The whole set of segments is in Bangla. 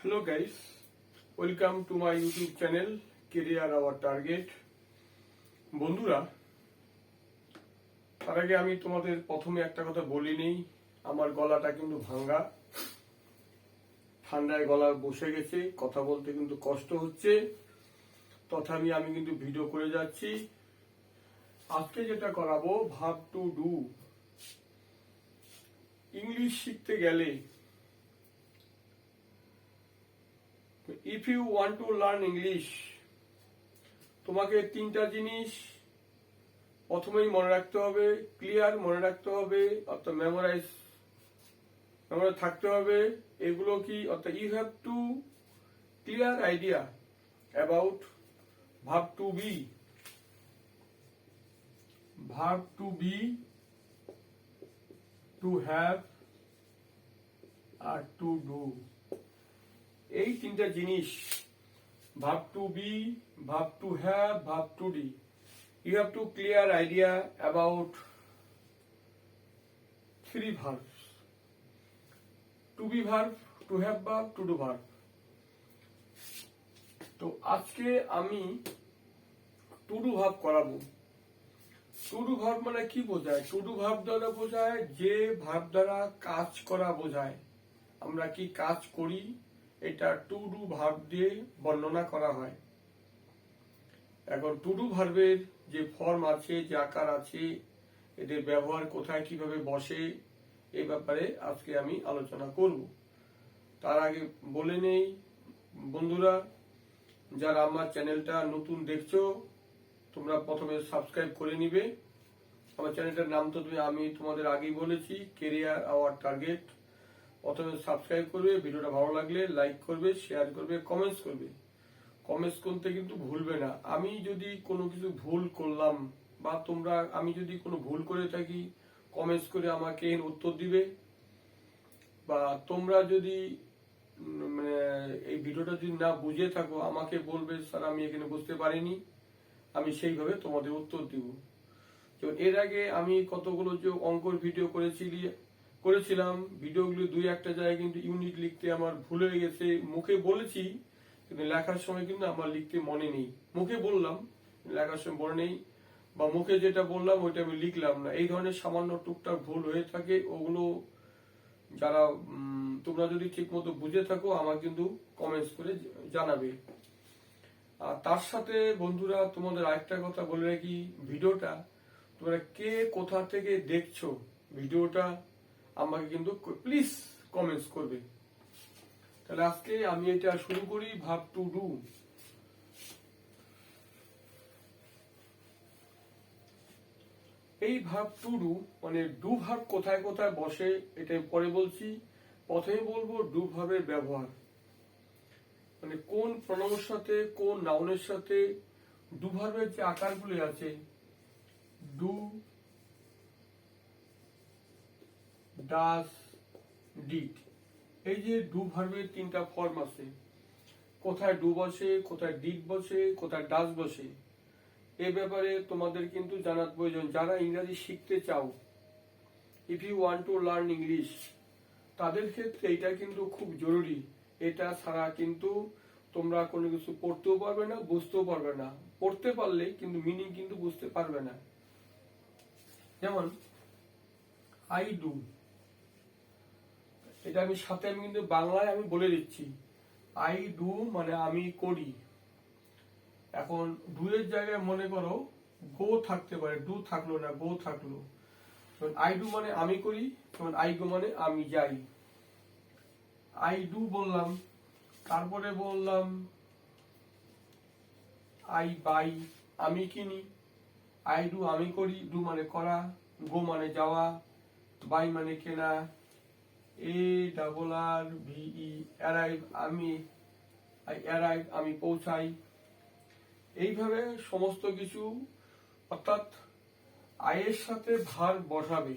Hello guys, welcome to my YouTube channel Career Our Target. বন্ধুরা, তার আগে আমি তোমাদের প্রথমে একটা কথা বলি নেই, আমার গলাটা কিন্তু ভাঙা, ঠান্ডায় গলা বসে গেছে, কথা বলতে কিন্তু কষ্ট হচ্ছে, তথাপি আমি কিন্তু ভিডিও করে যাচ্ছি। আজকে যেটা করাবো, ভার্ব টু ডু। ইংলিশ শিখতে গেলে, if you want to learn English, তোমাকে তিনটা জিনিস প্রথমেই মনে রাখতে হবে, ক্লিয়ার মনে রাখতে হবে, অর্থাৎ মেমোরাইজ থাকতে হবে। এগুলো কি? অর্থাৎ you have to clear idea about verb to be, verb to be, to have আর টু ডু। এই তিনটা জিনিস, verb to be, verb to have, verb to do. You have to clear idea about three verbs: to be verb, to have verb, to do verb. তো আজকে আমি to do verb করাবো। to do verb মানে কি বোঝায়? to do verb দ্বারা বোঝায় যে ভার্ব দ্বারা কাজ করা বোঝায়। আমরা কি কাজ করি, এটা টু ডু ভার্ব দিয়ে বর্ণনা করা হয়। এখন টু ডু ভার্বের যে ফর্ম আছে, যে আকার আছে, এদের ব্যবহার কোথায় কিভাবে বসে, এই ব্যাপারে আজকে আমি আলোচনা করব। তার আগে বলে নেই বন্ধুরা, যারা আমার চ্যানেলটা নতুন দেখছো, তোমরা প্রথমে সাবস্ক্রাইব করে নিবে। আমার চ্যানেলটার নাম তো আমি তোমাদের আগেই বলেছি, কেরিয়ার আওয়ার টার্গেট। প্রথমে সাবস্ক্রাইব করবে, ভিডিওটা ভালো লাগলে লাইক করবে, শেয়ার করবে, কমেন্টস করবে। কমেন্টস করতে কিন্তু ভুলবে না। আমি যদি কোনো কিছু ভুল করলাম বা আমি যদি কোনো ভুল করে থাকি, কমেন্টস করে আমাকে উত্তর দিবে। বা তোমরা যদি মানে এই ভিডিওটা যদি না বুঝে থাকো, আমাকে বলবে স্যার আমি এখানে বুঝতে পারিনি, আমি সেইভাবে তোমাদের উত্তর দিব। যেমন এর আগে আমি কতগুলো যে অঙ্কর ভিডিও করেছিলাম, ভিডিওগুলো দুই একটা জায়গায় কিন্তু ইউনিট লিখতে আমার ভুল হয়ে গেছে। মুখে বলেছি কিন্তু লেখার সময় কিন্তু আমার লিখতে মনে নেই। মুখে বললাম, লেখার সময় মনে নেই, বা মুখে যেটা বললাম ওইটা আমি লিখলাম না। এই ধরনের সামান্য টুকটাক ভুল হয়ে থাকে। ওগুলো যারা তোমরা যদি ঠিক মতো বুঝে থাকো, আমার কিন্তু কমেন্টস করে জানাবে। আর তার সাথে বন্ধুরা, তোমাদের আরেকটা কথা বলে রাখি, ভিডিওটা তোমরা কে কোথা থেকে দেখছো, ভিডিওটা আমাকে কিন্তু প্লিজ কমেন্টস করবে। তাহলে আজকে আমি এটা শুরু করি, ভার্ব টু ডু। এই ভার্ব টু ডু মানে ডু ভার্ব কোথায় কোথায় বসে, এটা পরে বলছি। প্রথমে বলবো ডু ভার্বের ব্যবহার, মানে কোন প্রণয়ের সাথে, কোন নাউনের সাথে ডু ভার্বের যে আকারগুলি আছে, ডু, ডাস, ডিড, এই যে ডু ভার্বের তিনটা ফর্ম আছে। কোথায় ডু বসে, কোথায় ডিড বসে, কোথায় ডাস বসে, এই ব্যাপারে তোমাদের কিন্তু জানার প্রয়োজন। যারা ইংরেজি শিখতে চাও, if you want to learn English, তাদের ক্ষেত্রে এটা কিন্তু খুব জরুরি। এটা ছাড়া কিন্তু তোমরা কোনো কিছু পড়তেও পারবে না, বুঝতেও পারবে না। পড়তে পারলে কিন্তু মিনিং কিন্তু বুঝতে পারবে না। যেমন আই ডু, এটা আমি সাথে আমি কিন্তু বাংলায় আমি বলে দিচ্ছি। আই ডু মানে আমি করি। এখন ডু এর জায়গায় মনে করো গো থাকতে পারে, ডু থাকলো না, গো থাকলো। আই ডু মানে আমি করি, আই গো মানে আমি যাই। আই ডু বললাম, তারপরে বললাম আই বাই, আমি কিনি। আই ডু আমি করি, ডু মানে করা, গো মানে যাওয়া, বাই মানে কেনা, ARRIVE অ্যারাইভ, আমি পৌঁছাই। এইভাবে সমস্ত কিছু, অর্থাৎ আয়ের সাথে ভার্ব বসাবে।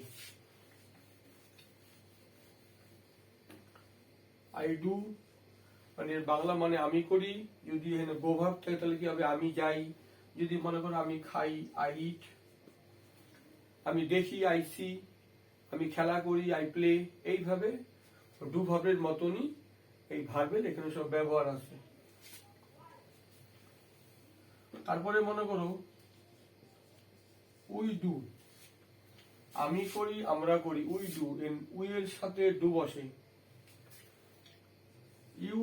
আই ডু মানে বাংলা মানে আমি করি, যদি এখানে গো ভার্ব থাকে তাহলে কি হবে? আমি যাই। যদি মনে করো আমি খাই, আই ইট। আমি দেখি, আই সি। আমি খেলা করি, আই প্লে। এইভাবে ডু ভার্বের মতনই এই ভার্বের এখানে সব ব্যবহার আছে। তারপরে মনে করো উই ডু, আমি করি, আমরা করি, উই ডু, উই এর সাথে ডু বসে, ইউ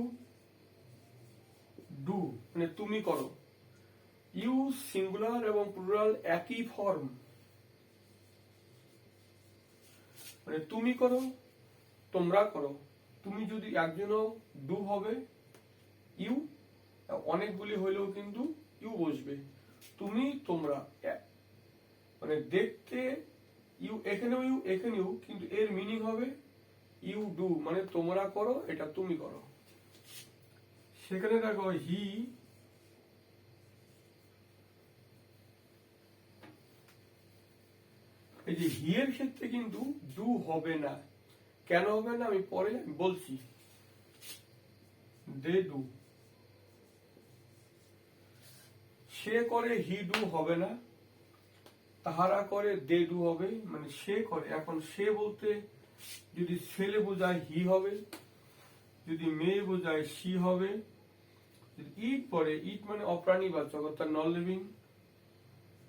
ডু মানে তুমি করো। ইউ সিঙ্গুলার এবং প্লুরাল একই ফর্ম, মানে তুমি করো, তোমরা করো। তুমি যদি একজনও ডু হবে ইউ, অনেকগুলি হইলেও কিন্তু ইউ বসবে। তুমি তোমরা মানে দেখতে ইউ, এখানেও ইউ, এখানেও, কিন্তু এর মিনিং হবে ইউ ডু মানে তোমরা করো, এটা তুমি করো। সেখানে দেখো হি, এই যে হি এর ক্ষেত্রে কিন্তু ডু হবে না। কেন হবে না আমি পরে বলছি। দে ডু, সে করে হি ডু হবে না, তাহারা করে দে ডু হবে, মানে সে করে। এখন সে বলতে যদি ছেলে বোঝায় হি হবে, যদি মেয়ে বোঝায় সি হবে। ইট পরে, ইট মানে অপ্রাণীবাচক অর্থাৎ নন লিভিং,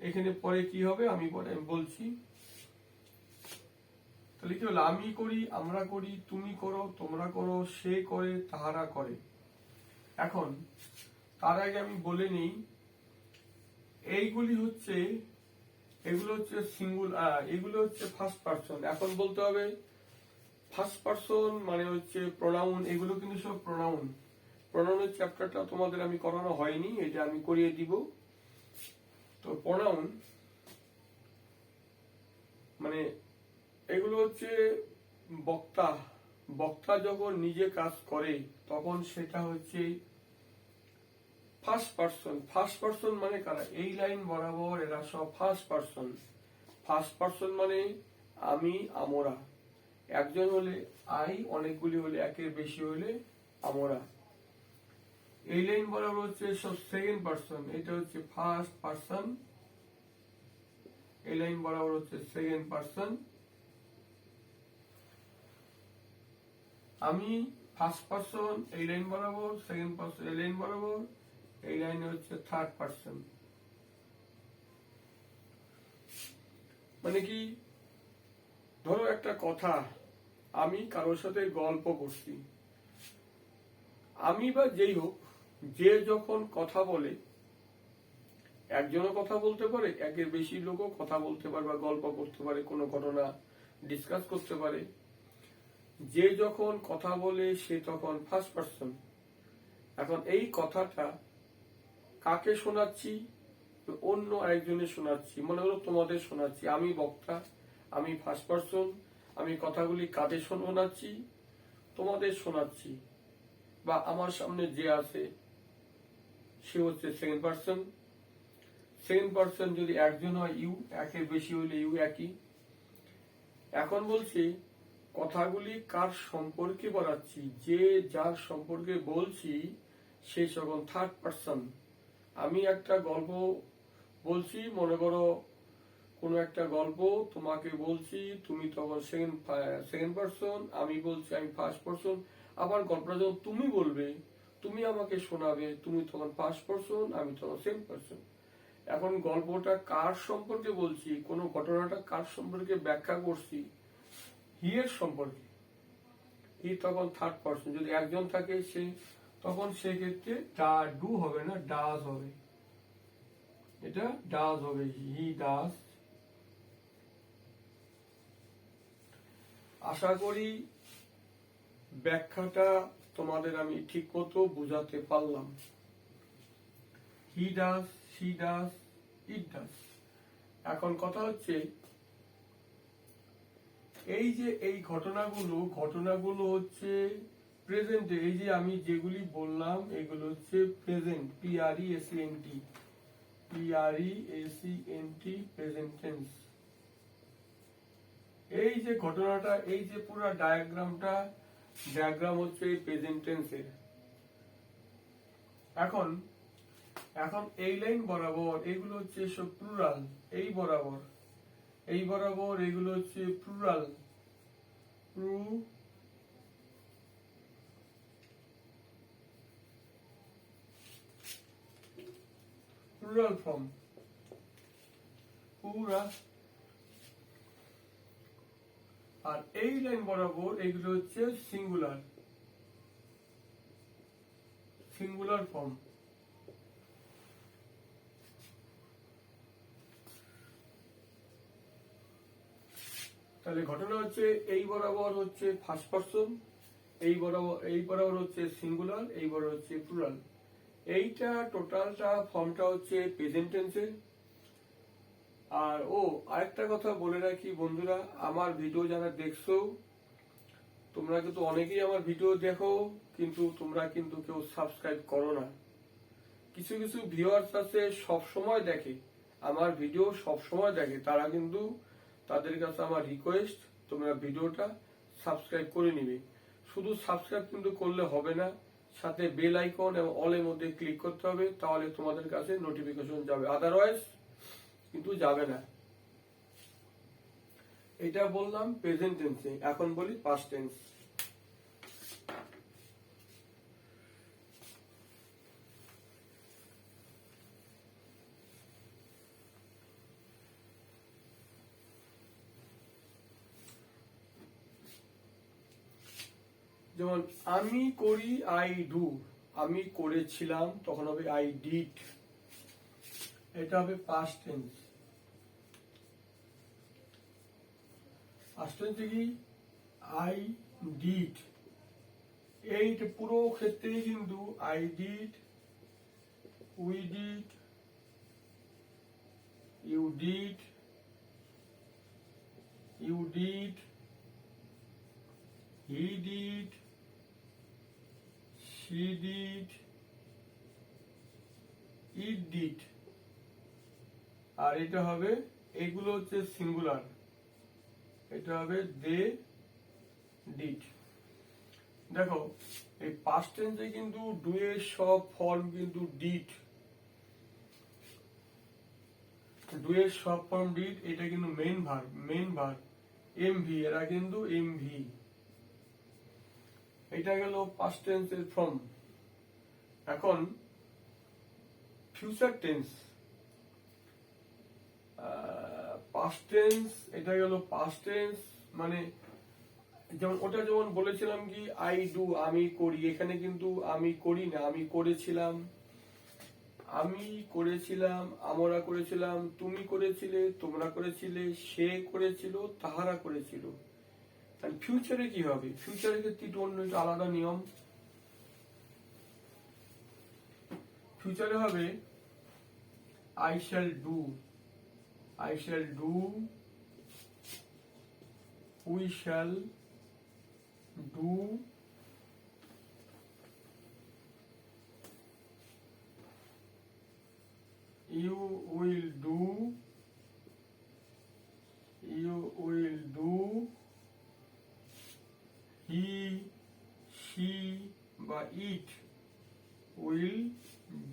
এখানে পরে কি হবে আমি পরে বলছি। তাহলে কি হলো, আমি করি, আমরা করি, তুমি করো, তোমরা করো, সে করে, তাহারা করে। এখন তার আগে আমি বলে নিই, এইগুলি হচ্ছে, এগুলো হচ্ছে সিঙ্গুলার, এগুলো হচ্ছে ফার্স্ট পারসন। এখন বলতে হবে ফার্স্ট পারসন মানে হচ্ছে প্রোনাউন, এগুলো কিন্তু সব প্রোনাউন। প্রোনাউনের চ্যাপ্টারটা তোমাদের আমি করানো হয়নি, এটা আমি করিয়ে দিব। তো প্রোনাউন মানে এগুলো হচ্ছে বক্তা, বক্তা যখন নিজে কাজ করে তখন সেটা হচ্ছে ফার্স্ট পারসন। ফার্স্ট পারসন মানে কারা, এই লাইন বরাবর এরা সব ফার্স্ট পারসন। ফার্স্ট পারসন মানে আমি, আমরা। একজন হলে আই, অনেকগুলি হলে, একের বেশি হলে আমরা। এই লাইন বরাবর হচ্ছে সব সেকেন্ড পারসন, এটা হচ্ছে ফার্স্ট পারসন। এই লাইন বরাবর হচ্ছে সেকেন্ড পারসন। আমি ফার্স্ট পারসন, এই লাইন বরাবর, সেকেন্ড পারসন এই লাইন বরাবর, এই লাইনে হচ্ছে থার্ড পারসন। মানে কি, ধরো একটা কথা, আমি কারোর সাথে গল্প করছি, আমি বা যেই হোক, যে যখন কথা বলে, একজনও কথা বলতে পারে, একের বেশি লোকও কথা বলতে পারে বা গল্প করতে পারে, কোনো ঘটনা ডিসকাস করতে পারে। যে যখন কথা বলে সে তখন ফার্স্ট পারসন। এখন এই কথাটা কাকে শোনাচ্ছি, অন্য আরেকজনের শোনাচ্ছি, মনে হলো তোমাদের শোনাচ্ছি। আমি বক্তা, আমি ফার্স্ট পারসন, আমি কথাগুলি কাদের শোনাচ্ছি, তোমাদের শোনাচ্ছি। বা আমার সামনে যে আছে সে হচ্ছে সেকেন্ড পারসন। সেকেন্ড পারসন যদি একজন হয় ইউ, একের বেশি হইলে ইউ একই। এখন বলছি কথাগুলি কার সম্পর্কে বলাচ্ছি, যে যার সম্পর্কে বলছি সে তখন থার্ড পারসন। আমি একটা গল্প বলছি, মনে করো কোনো একটা গল্প তোমাকে বলছি, তুমি তখন সেকেন্ড পারসন, আমি বলছি আমি ফার্স্ট পারসন। আবার গল্পটা যখন তুমি বলবে, তুমি আমাকে শোনাবে, তুমি তখন ফার্স্ট পারসন, আমি তখন সেকেন্ড পারসন। এখন গল্পটা কার সম্পর্কে বলছি, কোন ঘটনাটা কার সম্পর্কে ব্যাখ্যা করছি, হি এর সম্পর্কে, হি তখন থার্ড পারসন। যদি একজন থাকে সে, তখন সেক্ষেত্রে ডু হবে না, ডাজ হবে। এটা ডাজ হবে, হি ডাজ। আশা করি ব্যাখ্যাটা তোমাদের আমি ঠিক মতো বুঝাতে পারলাম। He does, she does, it does. এখন কথা হচ্ছে এই যে এই ঘটনাগুলো হচ্ছে প্রেজেন্টে। এই যে আমি যেগুলি বললাম এগুলো হচ্ছে প্রেজেন্ট, PRESENT, প্রেজেন্ট টেন্স। এই যে ঘটনাটা, এই যে পুরো ডায়াগ্রাম হচ্ছে প্রেজেন্ট টেন্সের। এখন এই লাইন বরাবর এগুলো হচ্ছে সব প্লুরাল, এই বরাবর এগুলো হচ্ছে প্লুরাল, প্লুরাল ফর্ম, পুরা। আর এই লাইন বরাবর এগুলো হচ্ছে সিঙ্গুলার, সিঙ্গুলার ফর্ম। তাহলে ঘটনা হচ্ছে এই বরাবর হচ্ছে ফার্স্ট পারসন, এই বরাবর হচ্ছে সিঙ্গুলার, এই বরাবর হচ্ছে প্লুরাল। এইটা টোটালটা ফর্মটা হচ্ছে প্রেজেন্ট টেন্সে। আর আরেকটা কথা বলে রাখি বন্ধুরা, আমার ভিডিও যারা দেখছো তোমরা কিন্তু অনেকেই আমার ভিডিও দেখো, কিন্তু তোমরা কিন্তু কেউ সাবস্ক্রাইব করো না। কিছু কিছু ভিউয়ার্স আছে সব সময় দেখে আমার ভিডিও, সব সময় দেখে, তারা কিন্তু তাদের কাছে আমার রিকোয়েস্ট তোমরা ভিডিওটা সাবস্ক্রাইব করে নিবে। শুধু সাবস্ক্রাইব কিন্তু করলে হবে না, সাথে বেল আইকন এবং অলের মধ্যে ক্লিক করতে হবে, তাহলে তোমাদের কাছে নোটিফিকেশন যাবে, আদারওয়াইজ কিন্তু যাবে না। এটা বললাম প্রেজেন্ট টেন্সে। এখন বলি পাস্ট টেন্স। যেমন আমি করি, আই ডু। আমি করেছিলাম, তখন হবে আই ডিড। এটা হবে পাস্ট টেন্স। পাস্ট টেন্সে কি আই ডিড, এইটা পুরো ক্ষেত্রেই কিন্তু I did, we did, you did, you did, he did, she did, it did। আর এটা হবে, এগুলো হচ্ছে সিঙ্গুলার, এটা হবে they did। দেখো এই পাস্ট টেন্সে কিন্তু ডু এর সব ফর্ম কিন্তু ডিড, ডু এর সব ফর্ম ডিড। এটা কিন্তু মেইন ভার্ব এমভি, এরা কিন্তু এমভি। এটা গেল পাস্ট টেন্সের ফর্ম। এখন ফিউচার টেন্স, পাস্ট টেন্স, এটা গেল পাস্ট টেন্স। মানে যেমন ওটা যেমন বলেছিলাম কি আই ডু, আমি করি, এখানে কিন্তু আমি করি না, আমি করেছিলাম, আমি করেছিলাম, আমরা করেছিলাম, তুমি করেছিলে, তোমরা করেছিলে, সে করেছিল, তাহারা করেছিল। ফিউচারে কি হবে? ফিউচারের ক্ষেত্রে একটু অন্য একটু আলাদা নিয়ম। ফিউচারে হবে I shall do, I shall do, we shall do, you will do, you will do, he, she বা it will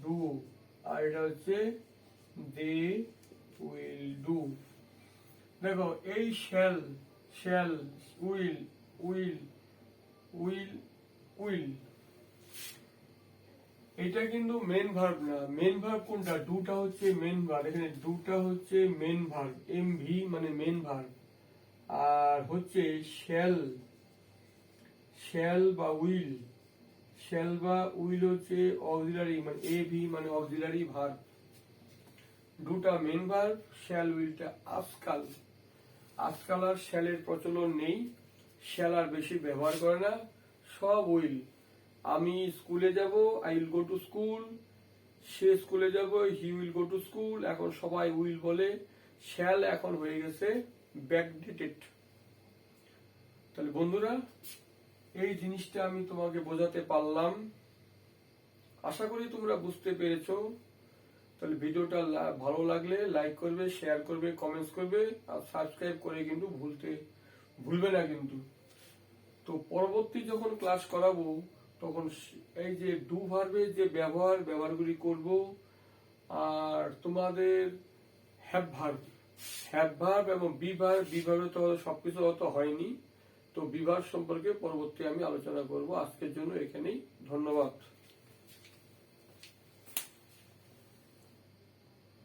do। আর এটা হচ্ছে they will do। দেখো এই shall, shall, will, will, will, will, এটা কিন্তু মেন ভার্ব না। মেন ভার্ব কোনটা? ডুটা হচ্ছে মেন ভার্ব, এখানে ডুটা হচ্ছে মেন ভার্ব, এমভি মানে মেন ভার্ব। আর হচ্ছে শ্যাল, শ্যাল বা উইল, শ্যাল বা উইল হচ্ছে অক্সিলারি মানে এভি মানে অক্সিলারি ভার্ব। ডুটা মেন ভার্ব, শ্যাল উইলটা আজকাল, আজকাল আর শ্যালের প্রচলন নেই, শ্যাল আর বেশি ব্যবহার করে না, সব উইল। আমি স্কুলে যাব, I will go to school, সে স্কুলে যাব, he will go to school. এখন সবাই উইল বলে, শ্যাল এখন হয়ে গেছে ব্যাকডেটেড। তাহলে বন্ধুরা এই জিনিসটা আমি তোমাকে বোঝাতে পারলাম, আশা করি তোমরা বুঝতে পেরেছো। তাহলে ভিডিওটা ভালো লাগলে লাইক করবে, শেয়ার করবে, কমেন্টস করবে, আর সাবস্ক্রাইব করে কিন্তু ভুলবে না কিন্তু। তো পরবর্তী যখন ক্লাস করাবো তখন এই যে ডু ভার্বের যে ব্যবহারগুলি করব। আর তোমাদের হ্যাভ ভার্ব এবং বি ভার্বে তো সবকিছু অত হয়নি, তো বি ভার্ব সম্পর্কে পরবর্তী আমি আলোচনা করব। আজকের জন্য এখানেই, ধন্যবাদ।